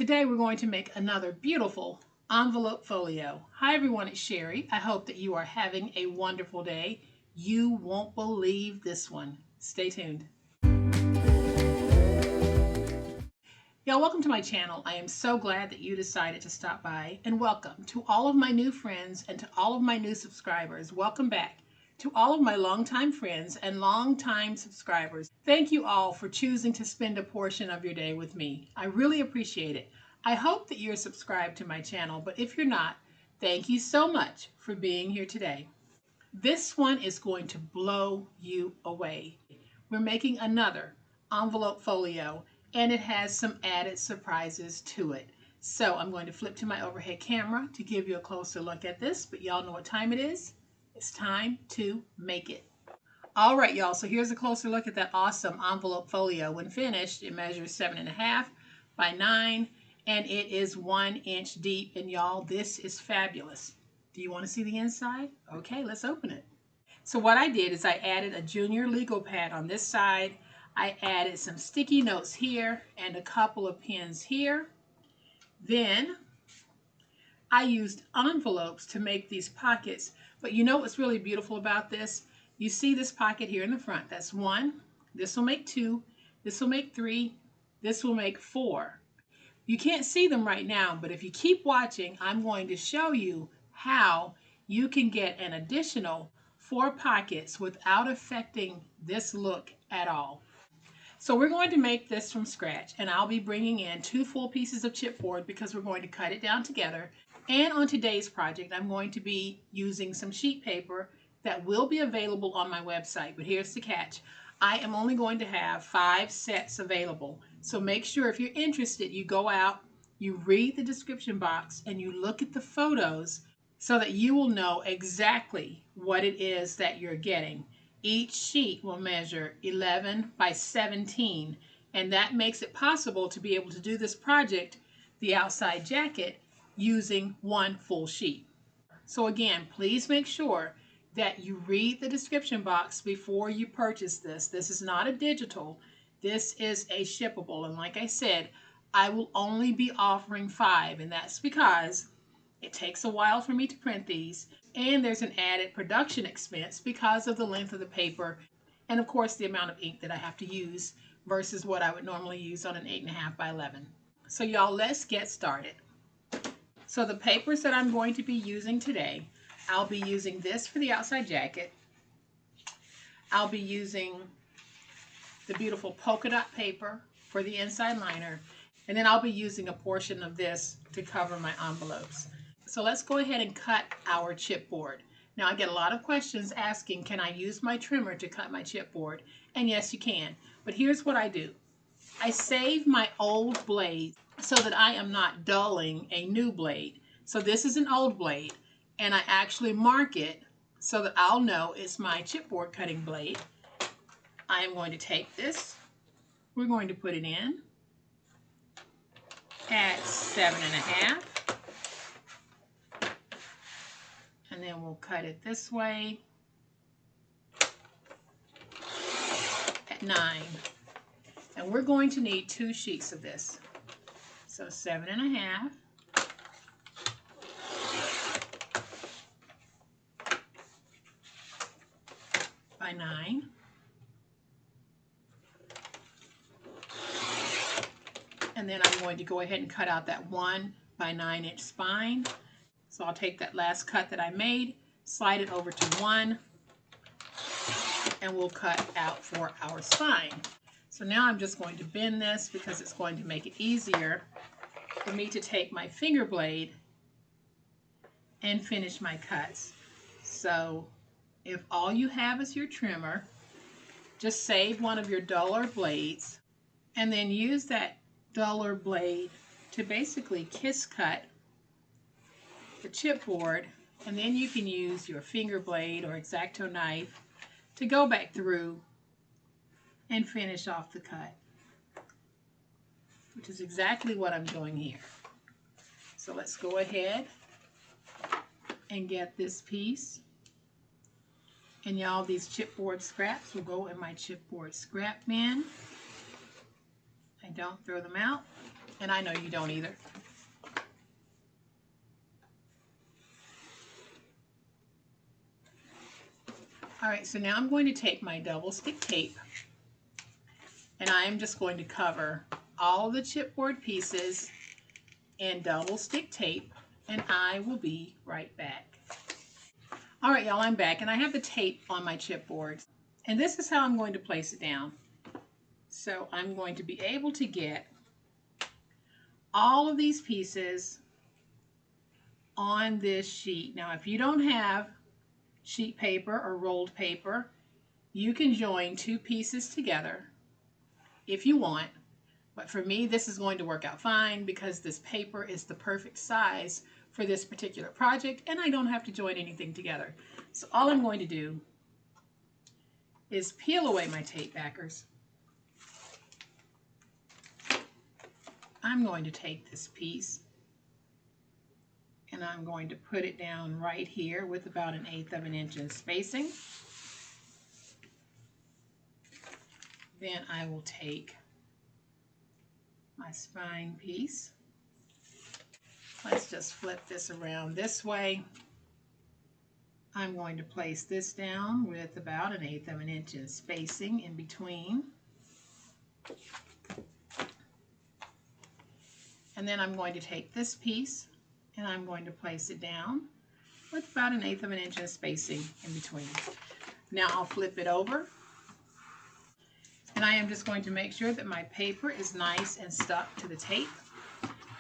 Today we're going to make another beautiful envelope folio. Hi everyone, it's Sherry. I hope that you are having a wonderful day. You won't believe this one. Stay tuned. Y'all, welcome to my channel. I am so glad that you decided to stop by, and welcome to all of my new friends and to all of my new subscribers. Welcome back to all of my longtime friends and longtime subscribers. Thank you all for choosing to spend a portion of your day with me. I really appreciate it. I hope that you're subscribed to my channel, but if you're not, thank you so much for being here today. This one is going to blow you away. We're making another envelope folio, and it has some added surprises to it. So I'm going to flip to my overhead camera to give you a closer look at this, but y'all know what time it is. It's time to make it. All right, y'all, so here's a closer look at that awesome envelope folio. When finished, it measures 7.5 by 9, and it is 1 inch deep. And y'all, this is fabulous. Do you want to see the inside? Okay, let's open it. So what I did is I added a junior legal pad on this side. I added some sticky notes here and a couple of pins here. Then I used envelopes to make these pockets. But you know what's really beautiful about this? You see this pocket here in the front. That's 1. This will make 2. This will make 3. This will make 4. You can't see them right now, but if you keep watching, I'm going to show you how you can get an additional 4 pockets without affecting this look at all. So we're going to make this from scratch, and I'll be bringing in 2 full pieces of chipboard because we're going to cut it down together. And on today's project, I'm going to be using some sheet paper that will be available on my website. But here's the catch. I am only going to have 5 sets available. So make sure if you're interested, you go out, you read the description box, and you look at the photos so that you will know exactly what it is that you're getting. Each sheet will measure 11 by 17, and that makes it possible to be able to do this project, the outside jacket, using 1 full sheet. So again, please make sure that you read the description box before you purchase this. This is not a digital. This is a shippable. And like I said, I will only be offering 5, and that's because it takes a while for me to print these, and there's an added production expense because of the length of the paper and of course the amount of ink that I have to use versus what I would normally use on an 8.5 by 11. So y'all, let's get started. So the papers that I'm going to be using today, I'll be using this for the outside jacket. I'll be using the beautiful polka dot paper for the inside liner, and then I'll be using a portion of this to cover my envelopes. So let's go ahead and cut our chipboard. Now I get a lot of questions asking, can I use my trimmer to cut my chipboard? And yes, you can. But here's what I do. I save my old blade so that I am not dulling a new blade. So this is an old blade, and I actually mark it so that I'll know it's my chipboard cutting blade. I am going to take this. We're going to put it in at 7.5. And then we'll cut it this way at 9. And we're going to need 2 sheets of this. So 7.5 by 9. And then I'm going to go ahead and cut out that 1 by 9 inch spine. So I'll take that last cut that I made, slide it over to 1, and we'll cut out for our spine. So now I'm just going to bend this because it's going to make it easier for me to take my finger blade and finish my cuts. So if all you have is your trimmer, just save one of your duller blades and then use that duller blade to basically kiss cut the chipboard, and then you can use your finger blade or X-Acto knife to go back through and finish off the cut, which is exactly what I'm doing here. So let's go ahead and get this piece. And y'all, these chipboard scraps will go in my chipboard scrap bin. I don't throw them out. And I know you don't either. All right, so now I'm going to take my double stick tape and I am just going to cover all the chipboard pieces in double stick tape, and I will be right back. All right, y'all, I'm back, and I have the tape on my chipboard, and this is how I'm going to place it down. So I'm going to be able to get all of these pieces on this sheet. Now, if you don't have sheet paper or rolled paper, you can join two pieces together if you want. But for me, this is going to work out fine because this paper is the perfect size for this particular project, and I don't have to join anything together. So all I'm going to do is peel away my tape backers. I'm going to take this piece and I'm going to put it down right here with about 1/8 of an inch in spacing. Then I will take my spine piece. Let's just flip this around this way. I'm going to place this down with about 1/8 of an inch in spacing in between. And then I'm going to take this piece and I'm going to place it down with about 1/8 of an inch in spacing in between. Now I'll flip it over. And I am just going to make sure that my paper is nice and stuck to the tape.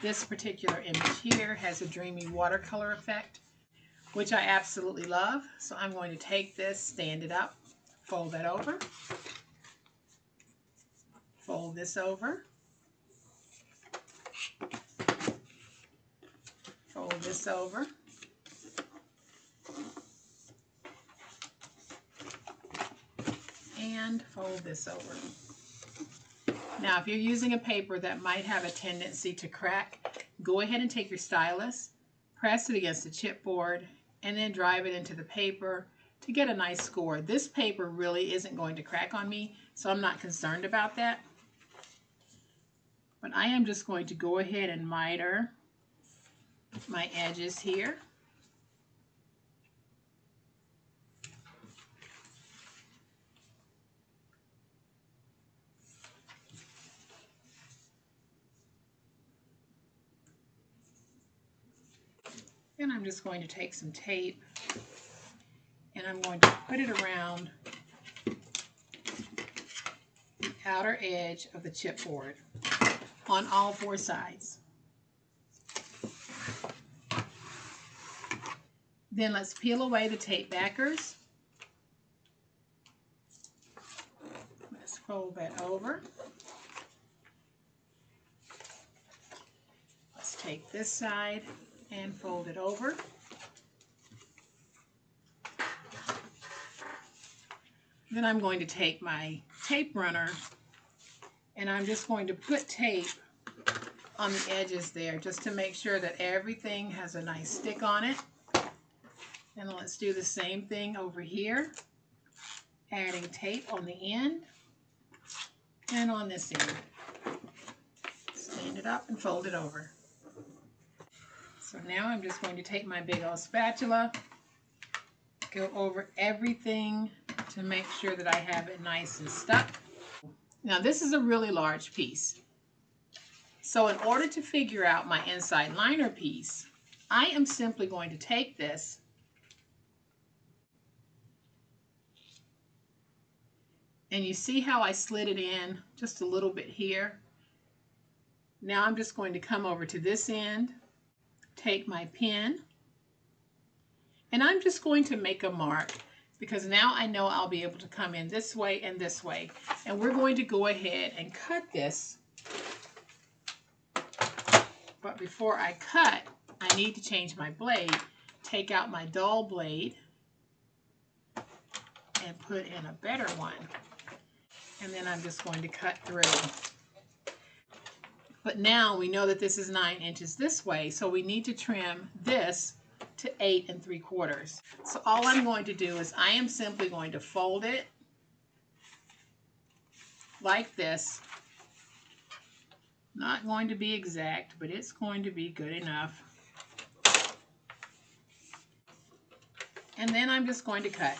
This particular image here has a dreamy watercolor effect, which I absolutely love. So I'm going to take this, stand it up, fold that over, fold this over, fold this over, and fold this over. Now, if you're using a paper that might have a tendency to crack, go ahead and take your stylus, press it against the chipboard, and then drive it into the paper to get a nice score. This paper really isn't going to crack on me, so I'm not concerned about that. But I am just going to go ahead and miter my edges here. And I'm just going to take some tape and I'm going to put it around the outer edge of the chipboard on all four sides. Then let's peel away the tape backers. Let's fold that over. Let's take this side and fold it over. Then I'm going to take my tape runner and I'm just going to put tape on the edges there just to make sure that everything has a nice stick on it. And let's do the same thing over here, adding tape on the end and on this end. Stand it up and fold it over. So now I'm just going to take my big old spatula, go over everything to make sure that I have it nice and stuck. Now this is a really large piece. So in order to figure out my inside liner piece, I am simply going to take this and you see how I slid it in just a little bit here. Now I'm just going to come over to this end, take my pen, and I'm just going to make a mark because now I know I'll be able to come in this way and this way. And we're going to go ahead and cut this. But before I cut, I need to change my blade. Take out my dull blade and put in a better one. And then I'm just going to cut through. But now we know that this is 9 inches this way, so we need to trim this to 8 3/4. So all I'm going to do is I am simply going to fold it like this Not going to be exact, but it's going to be good enough. And then I'm just going to cut.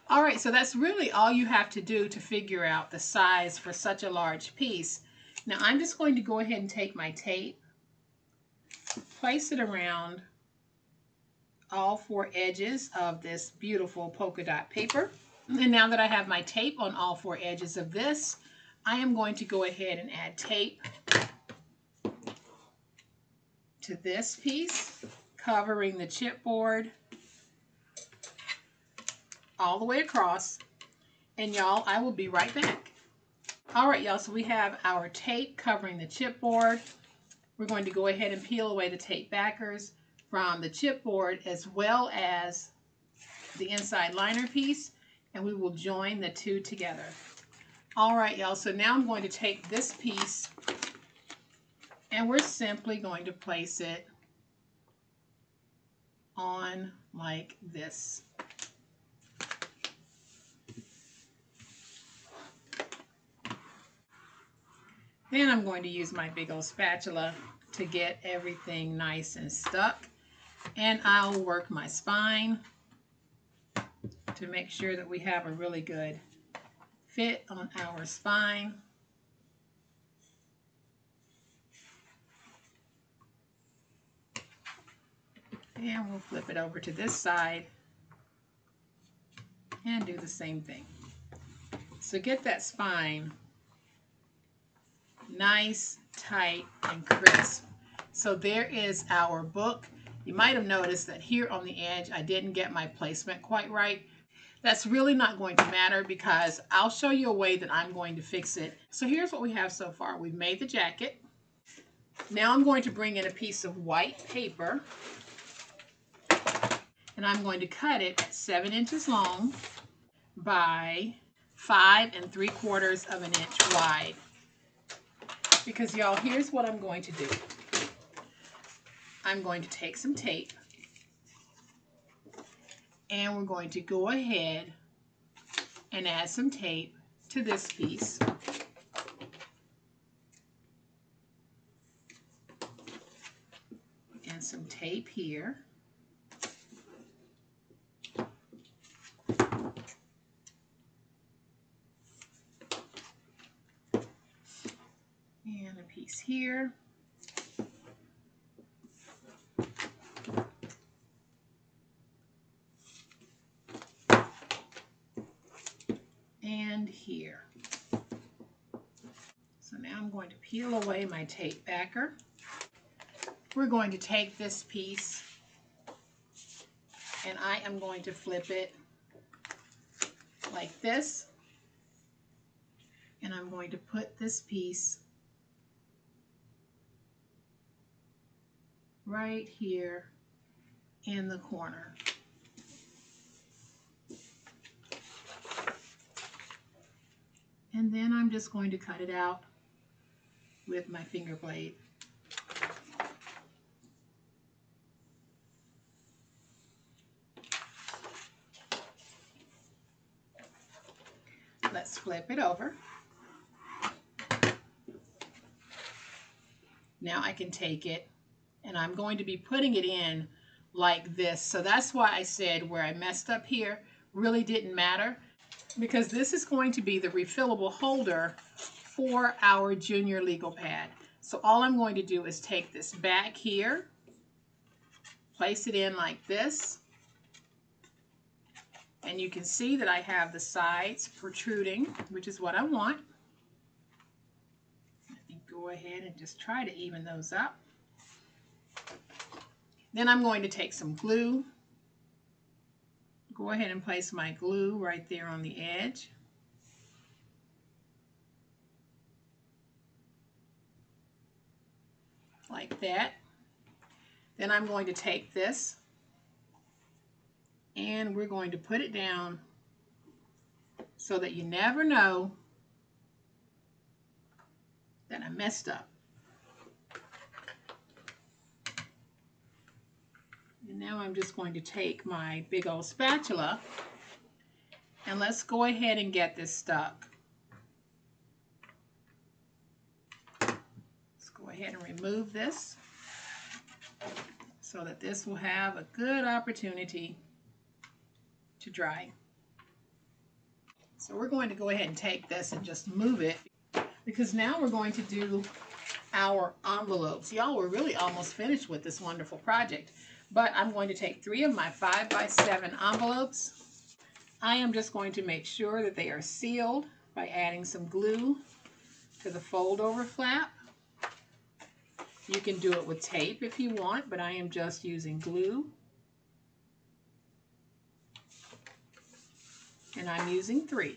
All right, so that's really all you have to do to figure out the size for such a large piece. Now I'm just going to go ahead and take my tape, place it around all four edges of this beautiful polka dot paper. And now that I have my tape on all four edges of this, I am going to go ahead and add tape to this piece, covering the chipboard all the way across. And y'all, I will be right back. All right, y'all, so we have our tape covering the chipboard. We're going to go ahead and peel away the tape backers from the chipboard as well as the inside liner piece, and we will join the two together. All right, y'all, so now I'm going to take this piece and we're simply going to place it on like this. Then I'm going to use my big old spatula to get everything nice and stuck. And I'll work my spine to make sure that we have a really good fit on our spine. And we'll flip it over to this side and do the same thing. So get that spine nice, tight, and crisp. So there is our book. You might have noticed that here on the edge, I didn't get my placement quite right. That's really not going to matter because I'll show you a way that I'm going to fix it. So here's what we have so far. We've made the jacket. Now I'm going to bring in a piece of white paper and I'm going to cut it at 7 inches long by 5 3/4 of an inch wide. Because y'all, here's what I'm going to do. I'm going to take some tape and we're going to go ahead and add some tape to this piece. And some tape here. And a piece here. And here. So now I'm going to peel away my tape backer. We're going to take this piece and I am going to flip it like this. And I'm going to put this piece right here in the corner. And then I'm just going to cut it out with my finger blade. Let's flip it over. Now I can take it and I'm going to be putting it in like this. So that's why I said where I messed up here really didn't matter, because this is going to be the refillable holder for our junior legal pad. So all I'm going to do is take this back here, place it in like this, and you can see that I have the sides protruding, which is what I want. Let me go ahead and just try to even those up. Then I'm going to take some glue. Go ahead and place my glue right there on the edge. Like that. Then I'm going to take this and we're going to put it down so that you never know that I messed up. And now I'm just going to take my big old spatula and let's go ahead and get this stuck. Go ahead and remove this so that this will have a good opportunity to dry. So we're going to go ahead and take this and just move it, because now we're going to do our envelopes. Y'all, we're really almost finished with this wonderful project, but I'm going to take 3 of my 5x7 envelopes. I am just going to make sure that they are sealed by adding some glue to the fold over flap. You can do it with tape if you want, but I am just using glue. And I'm using 3.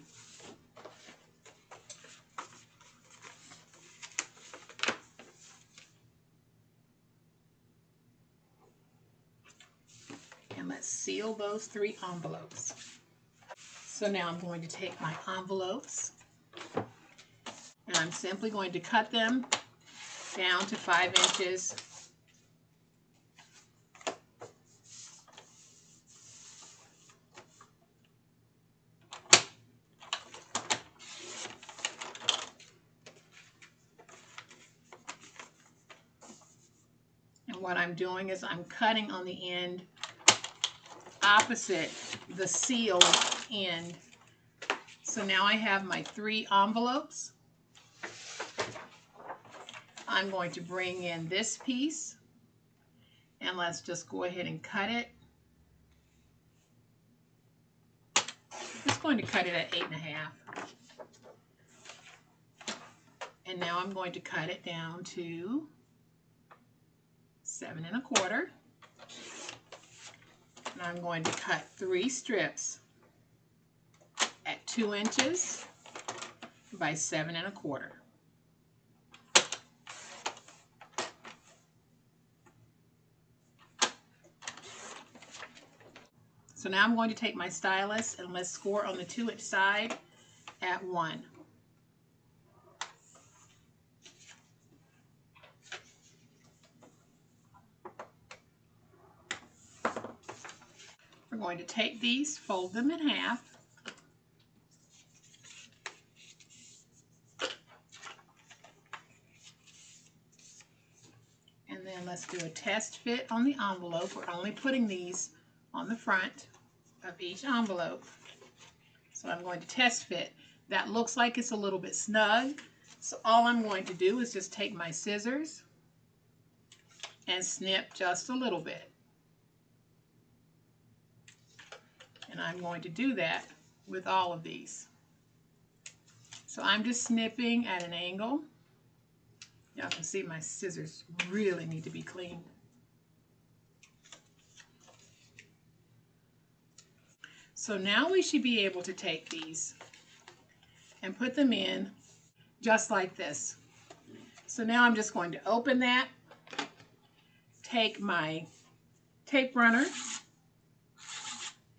And let's seal those 3 envelopes. So now I'm going to take my envelopes and I'm simply going to cut them down to 5 inches. And what I'm doing is I'm cutting on the end opposite the sealed end. So now I have my 3 envelopes. I'm going to bring in this piece and let's just go ahead and cut it. Just going to cut it at 8.5. And now I'm going to cut it down to 7.25. And I'm going to cut 3 strips at 2 inches by 7.25. So now I'm going to take my stylus and let's score on the 2-inch side at 1. We're going to take these, fold them in half, and then let's do a test fit on the envelope. We're only putting these on the front of each envelope. So I'm going to test fit. That looks like it's a little bit snug. So all I'm going to do is just take my scissors and snip just a little bit. And I'm going to do that with all of these. So I'm just snipping at an angle. Y'all can see my scissors really need to be clean. So now we should be able to take these and put them in just like this. So now I'm just going to open that, take my tape runner,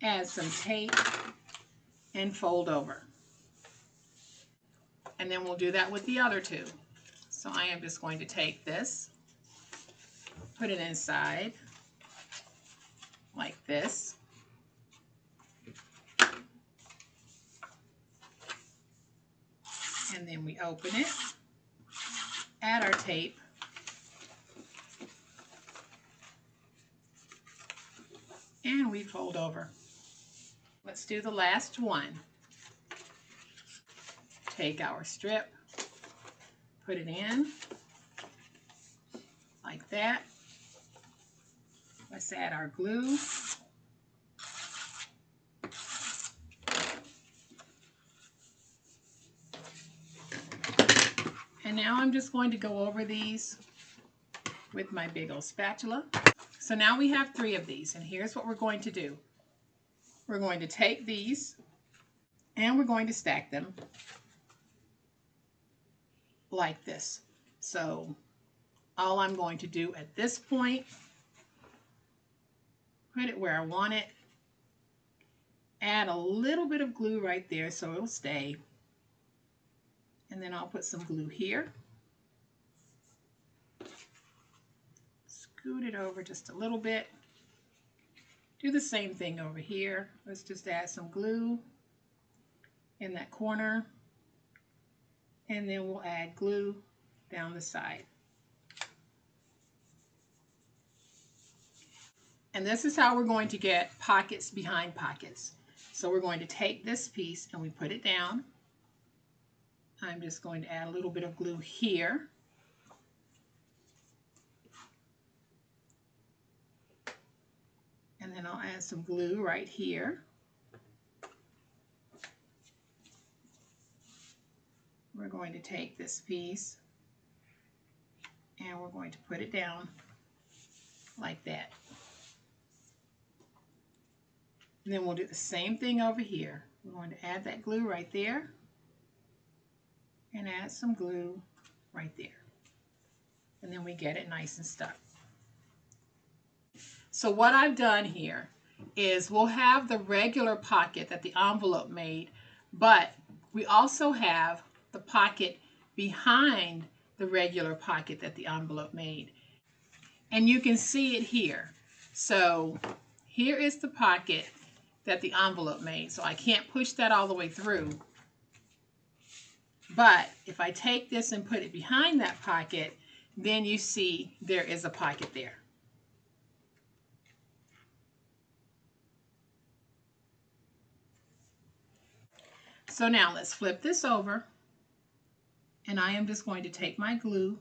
add some tape, and fold over. And then we'll do that with the other 2. So I am just going to take this, put it inside like this. And then we open it, add our tape, and we fold over. Let's do the last one. Take our strip, put it in like that. Let's add our glue. And now I'm just going to go over these with my big old spatula. So now we have 3 of these, and here's what we're going to do. We're going to take these and we're going to stack them like this. So all I'm going to do at this point, put it where I want it, add a little bit of glue right there so it'll stay, and then I'll put some glue here, scoot it over just a little bit, do the same thing over here. Let's just add some glue in that corner, and then we'll add glue down the side. And this is how we're going to get pockets behind pockets. So we're going to take this piece and we put it down. I'm just going to add a little bit of glue here. And then I'll add some glue right here. We're going to take this piece and we're going to put it down like that. And then we'll do the same thing over here. We're going to add that glue right there and add some glue right there. And then we get it nice and stuck. So what I've done here is we'll have the regular pocket that the envelope made, but we also have the pocket behind the regular pocket that the envelope made. And you can see it here. So here is the pocket that the envelope made. So I can't push that all the way through. But if I take this and put it behind that pocket, then you see there is a pocket there. So now let's flip this over, and I am just going to take my glue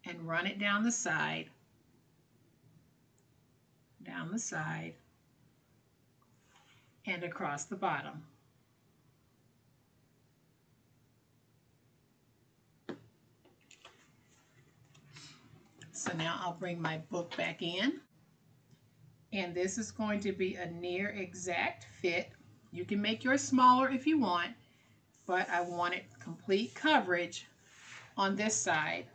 and run it down the side, and across the bottom. So now I'll bring my book back in, and this is going to be a near exact fit. You can make yours smaller if you want, but I wanted complete coverage on this side.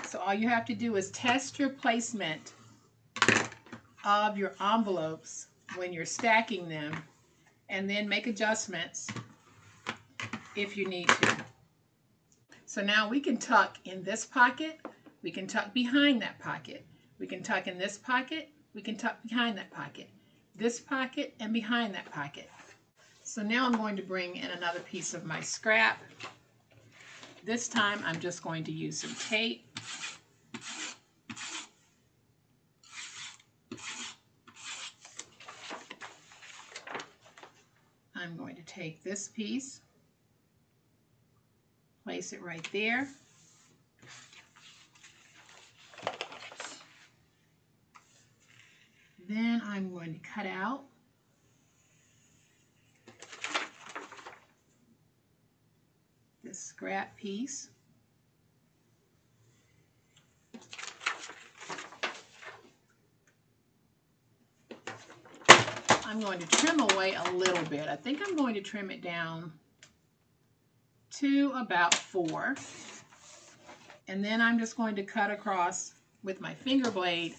So all you have to do is test your placement of your envelopes when you're stacking them, and then make adjustments if you need to. So now we can tuck in this pocket, we can tuck behind that pocket, we can tuck in this pocket, we can tuck behind that pocket, this pocket, and behind that pocket. So now I'm going to bring in another piece of my scrap. This time I'm just going to use some tape. I'm going to take this piece, place it right there. Then I'm going to cut out this scrap piece. I'm going to trim away a little bit. I think I'm going to trim it down to about 4. And then I'm just going to cut across with my finger blade.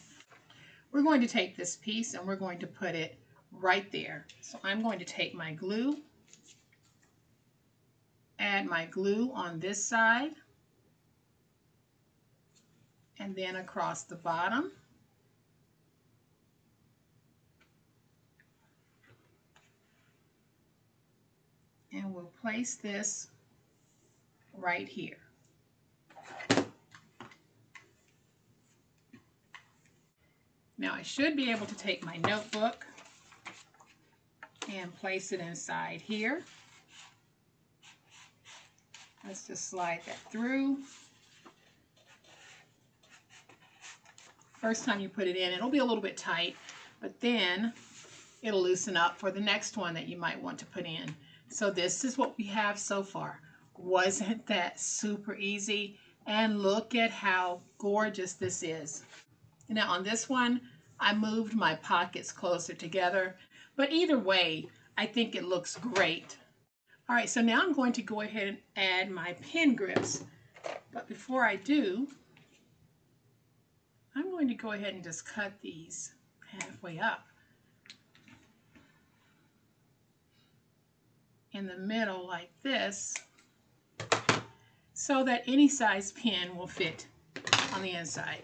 We're going to take this piece and we're going to put it right there. So I'm going to take my glue, add my glue on this side, and then across the bottom. And we'll place this right here. Now I should be able to take my notebook and place it inside here. Let's just slide that through. First time you put it in, it'll be a little bit tight, but then it'll loosen up for the next one that you might want to put in. So this is what we have so far. Wasn't that super easy? And look at how gorgeous this is. Now on this one, I moved my pockets closer together, but either way, I think it looks great. All right, so now I'm going to go ahead and add my pen grips. But before I do, I'm going to go ahead and just cut these halfway up in the middle like this, so that any size pen will fit on the inside.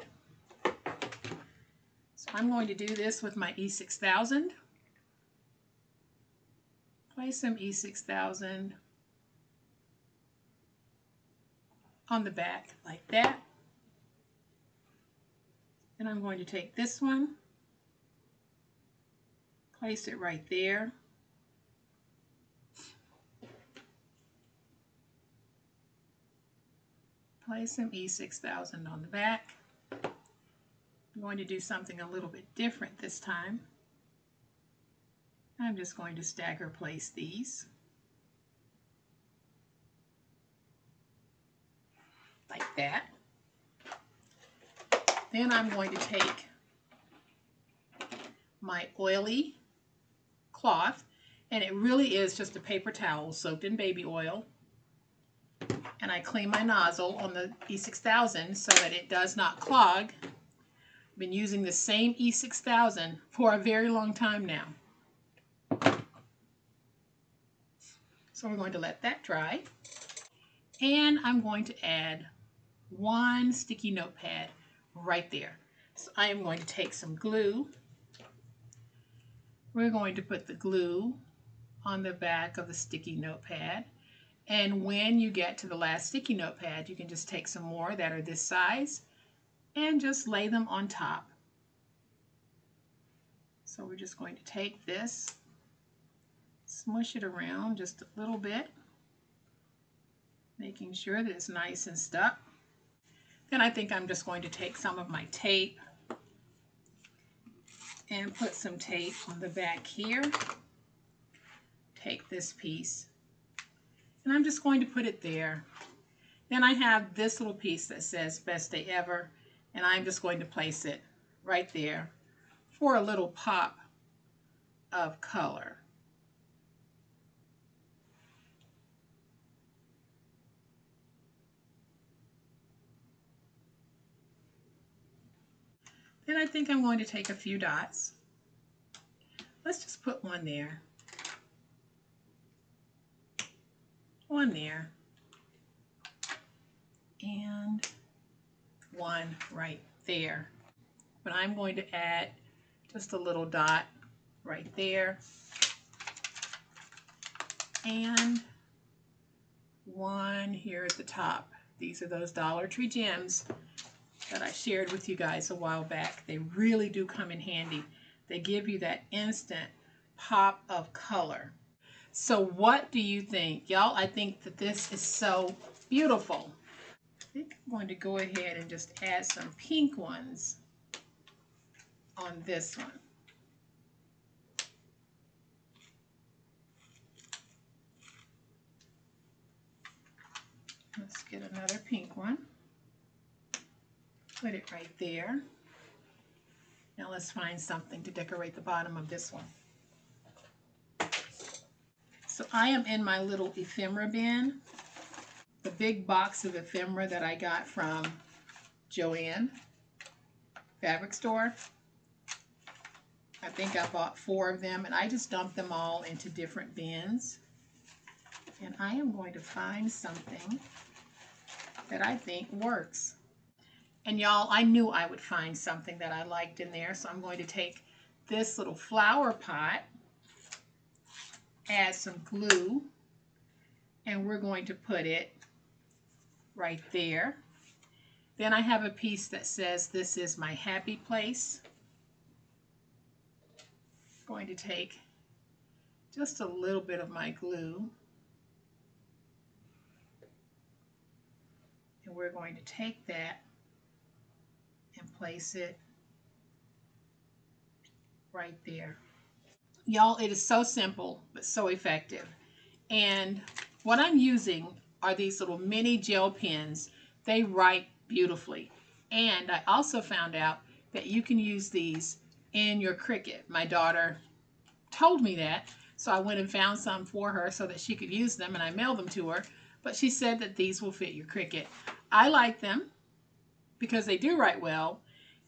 So I'm going to do this with my E6000. Place some E6000 on the back like that. Then I'm going to take this one Place it right there. Place some E6000 on the back. I'm going to do something a little bit different this time. I'm just going to stagger place these like that. Then I'm going to take my oily cloth, and it really is just a paper towel soaked in baby oil, and I clean my nozzle on the E6000 so that it does not clog. I've been using the same E6000 for a very long time now. So we're going to let that dry, and I'm going to add one sticky notepad right there. So I am going to take some glue. We're going to put the glue on the back of the sticky notepad, and when you get to the last sticky notepad, you can just take some more that are this size and just lay them on top. So we're just going to take this, smush it around just a little bit, making sure that it's nice and stuck. Then I think I'm just going to take some of my tape and put some tape on the back here. Take this piece, and I'm just going to put it there. Then I have this little piece that says Best Day Ever, and I'm just going to place it right there for a little pop of color. Then I think I'm going to take a few dots. Let's just put one there, one there, and one right there. But I'm going to add just a little dot right there, and one here at the top. These are those Dollar Tree gems that I shared with you guys a while back. They really do come in handy. They give you that instant pop of color. So what do you think? Y'all, I think that this is so beautiful. I think I'm going to go ahead and just add some pink ones on this one. Let's get another pink one. Put it right there. Now let's find something to decorate the bottom of this one. So I am in my little ephemera bin, the big box of ephemera that I got from Joann fabric store. I think I bought 4 of them, and I just dumped them all into different bins. And I am going to find something that I think works. And y'all, I knew I would find something that I liked in there, so I'm going to take this little flower pot, add some glue, and we're going to put it right there. Then I have a piece that says, "This is my happy place." I'm going to take just a little bit of my glue, and we're going to take that and place it right there. Y'all, it is so simple, but so effective. And what I'm using are these little mini gel pens. They write beautifully. And I also found out that you can use these in your Cricut. My daughter told me that, so I went and found some for her so that she could use them, and I mailed them to her. But she said that these will fit your Cricut. I like them because they do write well,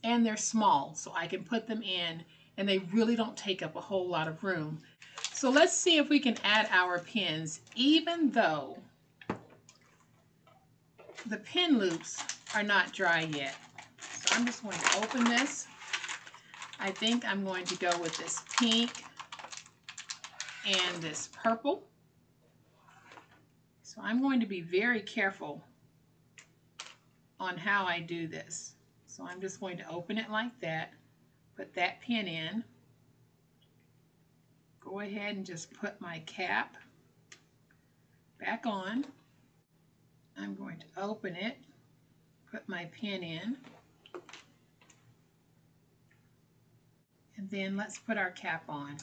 and they're small, so I can put them in, and they really don't take up a whole lot of room. So let's see if we can add our pins, even though the pin loops are not dry yet. So I'm just going to open this. I think I'm going to go with this pink and this purple. So I'm going to be very careful on how I do this. So I'm just going to open it like that, put that pin in, go ahead and just put my cap back on. I'm going to open it, put my pin in, and then let's put our cap on.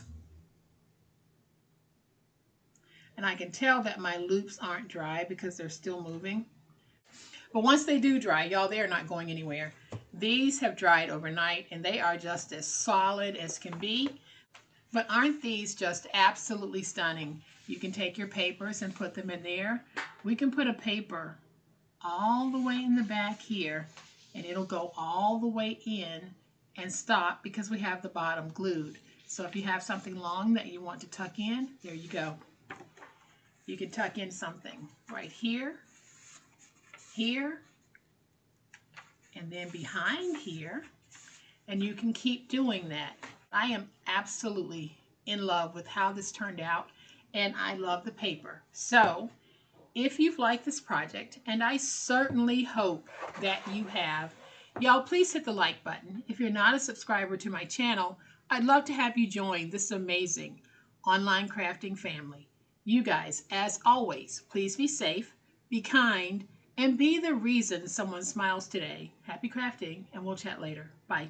And I can tell that my loops aren't dry because they're still moving. But once they do dry, y'all, they are not going anywhere. These have dried overnight and they are just as solid as can be. But aren't these just absolutely stunning? You can take your papers and put them in there. We can put a paper all the way in the back here and it'll go all the way in and stop because we have the bottom glued. So if you have something long that you want to tuck in, there you go. You can tuck in something right here, here, and then behind here, and you can keep doing that. I am absolutely in love with how this turned out, and I love the paper. So if you've liked this project, and I certainly hope that you have, y'all please hit the like button. If you're not a subscriber to my channel, I'd love to have you join this amazing online crafting family. You guys, as always, please be safe, be kind, and be the reason someone smiles today. Happy crafting, and we'll chat later. Bye.